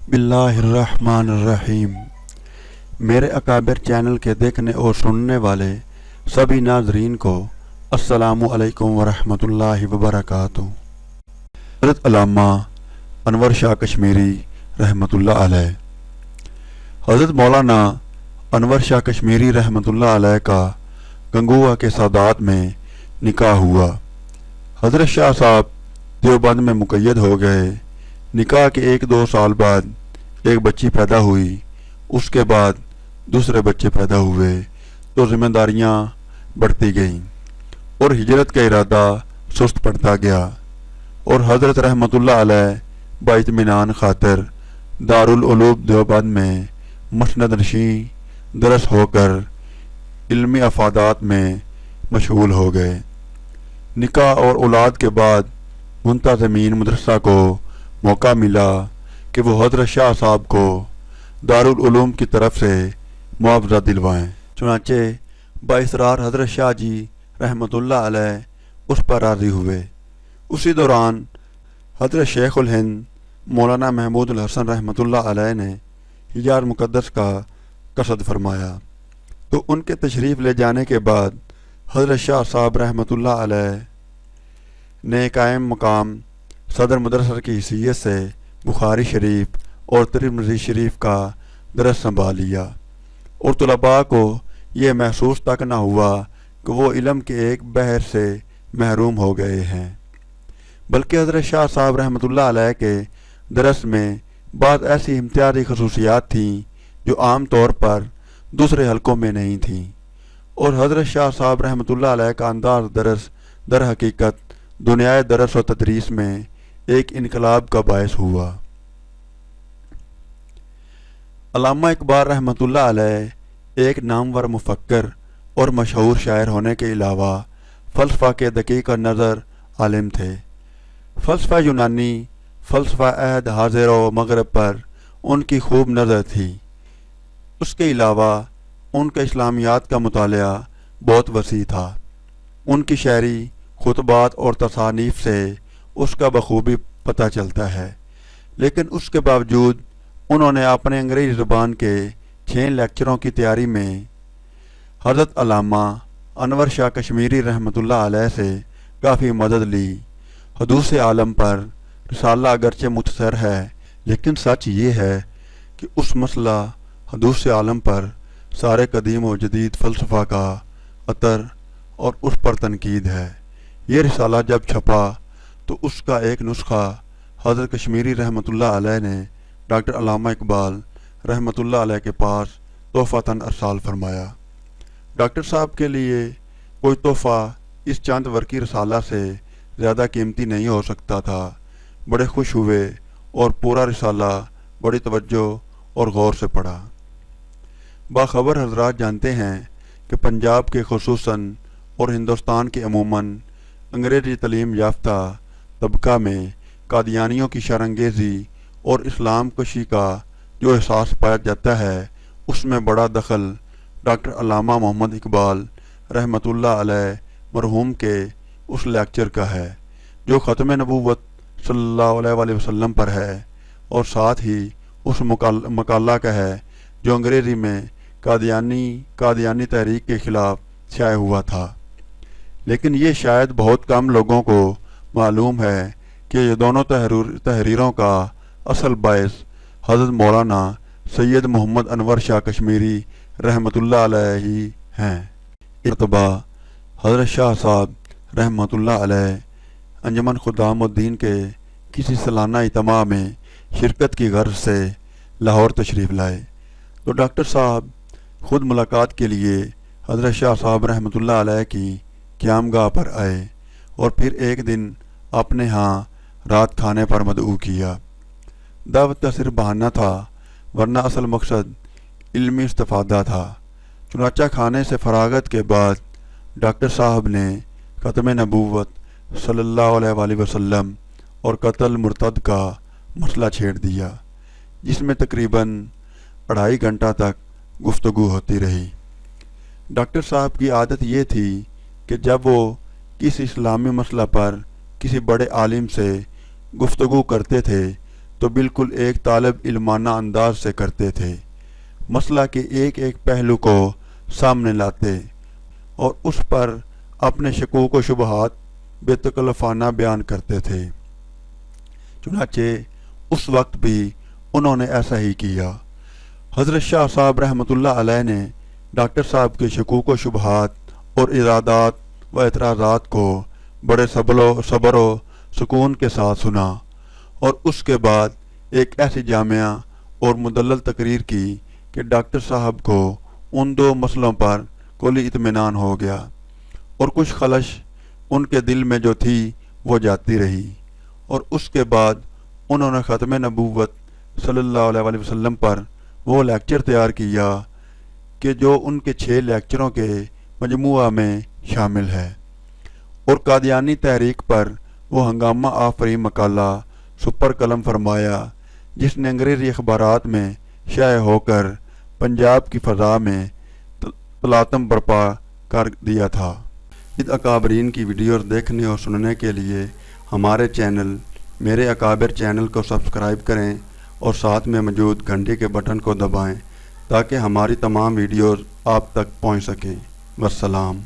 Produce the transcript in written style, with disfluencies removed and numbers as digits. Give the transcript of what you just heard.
बिस्मिल्लाह अर्रहमान अर्रहीम। मेरे अकाबिर चैनल के देखने और सुनने वाले सभी नाजरीन को अस्सलामु अलैकुम वरहमतुल्लाहि वबरकातुहू। हज़रत अल्लामा अनवर शाह कश्मीरी रहमतुल्लाह अलैह। हज़रत मौलाना अनवर शाह कश्मीरी रहमतुल्लाह अलैह का गंगुआ के सादात में निकाह हुआ। हज़रत शाह साहब देवबंद में मुक़य्यद हो गए। निकाह के 1-2 साल बाद एक बच्ची पैदा हुई। उसके बाद दूसरे बच्चे पैदा हुए तो जिम्मेदारियां बढ़ती गईं और हिजरत का इरादा सुस्त पड़ता गया और हज़रत रहमतुल्लाह अलैह बाइत्मिनान खातिर दारुल उलूम देवबंद में मसनद नशीं दरस होकर इल्मी अफादात में मशगूल हो गए। निकाह और औलाद के बाद मुंतज़मीन मदरसा को मौका मिला कि वो हज़रत शाह साहब को दारुल उलूम की तरफ से मुआवजा दिलवाएं। चुनांचे बाइसरार हज़रत शाह जी रहमतुल्लाह अलैह उस पर राज़ी हुए। उसी दौरान हज़रत शेखुल हिंद मौलाना महमूद हसन रहमतुल्लाह अलैह ने हिजाज़ मुक़द्दस का कसद फरमाया तो उनके तशरीफ़ ले जाने के बाद हज़रत शाह साहब रहमतुल्लाह अलैह ने कायम मकाम सदर मदरसा की हैसियत से बुखारी शरीफ और तिरमिज़ी शरीफ का दरस संभाल लिया और तलबा को ये महसूस तक न हुआ कि वो इल्म के एक बहर से महरूम हो गए हैं, बल्कि हज़रत शाह साहब रहमतुल्लाह अलैह के दरस में बाद ऐसी इम्तियाज़ी खसूसियात थीं जो आम तौर पर दूसरे हलकों में नहीं थीं और हज़रत शाह साहब रहमतुल्लाह अलैह का अंदाज़ दरस दर हकीकत दुनियाए दरस व तदरीस में एक इनकलाब का बायस हुआ। अल्लामा इकबाल रहमतुल्लाह अलैह एक नामवर मुफक्कर और मशहूर शायर होने के अलावा फ़लसफ़ा के दकीक नज़र आलिम थे। फ़लसफ़ा यूनानी फ़लसफ़ा अहद हाज़िर व मग़रिब पर उनकी खूब नज़र थी। उसके अलावा उनका इस्लामियात का मुतालिया बहुत वसी था। उनकी शायरी खुतबात और तसानीफ़ से उसका बखूबी पता चलता है, लेकिन उसके बावजूद उन्होंने अपने अंग्रेज़ी ज़ुबान के 6 लेक्चरों की तैयारी में हज़रत अल्लामा अनवर शाह कश्मीरी रहमतुल्लाह अलैह से काफ़ी मदद ली। हदूस आलम पर रिसाला अगरचे मुख्तसर है, लेकिन सच ये है कि उस मसला हदूस आलम पर सारे कदीम व जदीद फ़लसफ़ा का अतर और उस पर तनकीद है। ये रिसाला जब छपा तो उसका एक नुस्खा हज़रत कश्मीरी रहमतुल्लाह अलैह ने डॉक्टर अल्लामा इकबाल रहमतुल्लाह अलैह के पास तोहफ़तन अरसाल फरमाया। डॉक्टर साहब के लिए कोई तोहफ़ा इस चंद वर्की रिसाला से ज़्यादा कीमती नहीं हो सकता था। बड़े खुश हुए और पूरा रिसाला बड़ी तवज्जो और गौर से पढ़ा। बाखबर हजरात जानते हैं कि पंजाब के खुसूसन और हिंदुस्तान के अमूमन अंग्रेज़ी तलीम याफ्ता तबका में कादियानियों की शरंगेज़ी और इस्लाम कशी का जो एहसास पाया जाता है, उसमें बड़ा दखल डॉक्टर अल्लामा मोहम्मद इकबाल रहमतुल्लाह अलैह मरहूम के उस लेक्चर का है जो ख़त्म नबूवत सल्लल्लाहु अलैहि वसल्लम पर है और साथ ही उस मकाला का है जो अंग्रेज़ी में कादियानी तहरीक के ख़िलाफ़ शाया हुआ था। लेकिन ये शायद बहुत कम लोगों को मालूम है कि ये दोनों तहरीरों का असल बायस हज़रत मौलाना सैयद मोहम्मद अनवर शाह कश्मीरी रहमतुल्लाह अलैह ही हैं। इतबा हज़रत शाह साहब रहमतुल्लाह अलैह अंजमन खुदामुद्दीन के किसी सालाना इज्तिमा में शिरकत की गर्ज से लाहौर तशरीफ़ लाए तो डॉक्टर साहब ख़ुद मुलाकात के लिए हज़रत शाह साहब रहमतुल्लाह अलैह की क़यामगाह पर आए और फिर एक दिन अपने यहाँ रात खाने पर मदऊ किया। दावत का सिर्फ बहाना था, वरना असल मकसद इल्मी इस्तिफ़ादा था। चुनाचा खाने से फरागत के बाद डॉक्टर साहब ने ख़त्म नबूवत सल्लल्लाहु अलैहि वसल्लम और कत्ल मुर्तद का मसला छेड़ दिया, जिसमें तकरीबन 2.5 घंटा तक गुफ्तगू होती रही। डॉक्टर साहब की आदत ये थी कि जब वो किसी इस्लामी मसला पर किसी बड़े आलिम से गुफ्तगू करते थे تو بالکل ایک طالب علمانہ انداز سے کرتے تھے، مسئلہ کے ایک ایک پہلو کو سامنے لاتے اور اس پر اپنے شکوک و شبہات بے تکلفانہ بیان کرتے تھے۔ چنانچہ اس وقت بھی انہوں نے ایسا ہی کیا۔ حضرت شاہ صاحب رحمۃ اللہ علیہ نے ڈاکٹر صاحب کے شکوک و شبہات اور ارادات و اعتراضات کو بڑے صبر و سکون کے ساتھ سنا اور اس کے بعد ایک ایسی جامعہ اور مدلل تقریر کی کہ ڈاکٹر صاحب کو ان دو مسئلوں پر کلی اطمینان ہو گیا اور کچھ خلش ان کے دل میں جو تھی وہ جاتی رہی، اور اس کے بعد انہوں نے ختم نبوت صلی اللہ علیہ وسلم پر وہ لیکچر تیار کیا کہ جو ان کے 6 لیکچروں کے مجموعہ میں شامل ہے، اور قادیانی تحریک پر وہ ہنگامہ آفریں مقالہ سپر قلم فرمایا جس نے انگریزی اخبارات میں شائع ہو کر پنجاب کی فضا میں تلاطم برپا کر دیا تھا۔ اس اکابرین کی ویڈیوز دیکھنے اور سننے کے لیے ہمارے چینل میرے اکابر چینل کو سبسکرائب کریں اور ساتھ میں موجود گھنٹی کے بٹن کو دبائیں تاکہ ہماری تمام ویڈیوز آپ تک پہنچ سکیں۔ والسلام۔